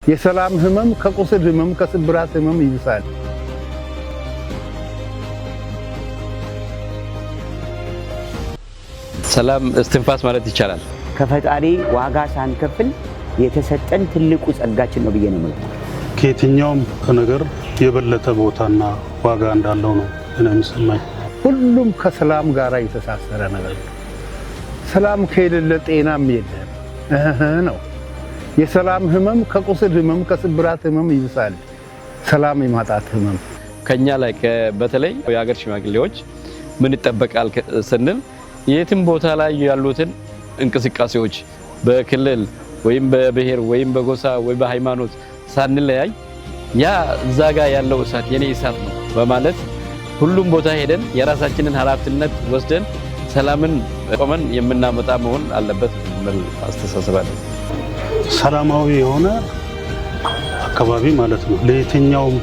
የሰላም ህመም ከቁስል ህመም ከስብራት ህመም ይብሳል። ሰላም እስትንፋስ ማለት ይቻላል። ከፈጣሪ ዋጋ ሳንከፍል የተሰጠን ትልቁ ጸጋችን ነው ብዬ ነው የምለው። ከየትኛውም ነገር የበለጠ ቦታና ዋጋ እንዳለው ነው የሚሰማኝ። ሁሉም ከሰላም ጋር የተሳሰረ ነገር ነው። ሰላም ከሌለ ጤናም የለም ነው። የሰላም ህመም ከቁስል ህመም ከስብራት ህመም ይብሳል። ሰላም የማጣት ህመም ከኛ ላይ በተለይ የሀገር ሽማግሌዎች ምን ይጠበቃል ስንል የትም ቦታ ላይ ያሉትን እንቅስቃሴዎች በክልል ወይም በብሔር ወይም በጎሳ ወይም በሃይማኖት ሳንለያይ ያ እዛ ጋር ያለው እሳት የኔ እሳት ነው በማለት ሁሉም ቦታ ሄደን የራሳችንን ኃላፊነት ወስደን ሰላምን ቆመን የምናመጣ መሆን አለበት የሚል አስተሳሰብ አለ። ሰላማዊ የሆነ አካባቢ ማለት ነው ለየትኛውም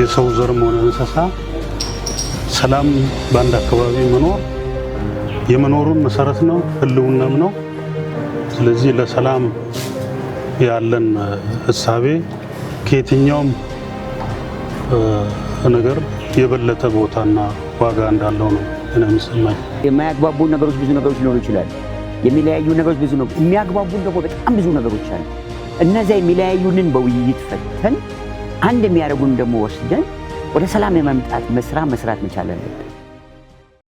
የሰው ዘርም ሆነ እንስሳ ሰላም በአንድ አካባቢ መኖር የመኖሩን መሰረት ነው፣ ህልውናም ነው። ስለዚህ ለሰላም ያለን እሳቤ ከየትኛውም ነገር የበለጠ ቦታና ዋጋ እንዳለው ነው የሚሰማኝ። የማያግባቡ ነገሮች ብዙ ነገሮች ሊኖሩ ይችላሉ። የሚለያዩ ነገሮች ብዙ ነው። የሚያግባቡን ደግሞ በጣም ብዙ ነገሮች አሉ። እነዚያ የሚለያዩንን በውይይት ፈተን አንድ የሚያደርጉን ደግሞ ወስደን ወደ ሰላም የመምጣት መስራት መቻል አለብን።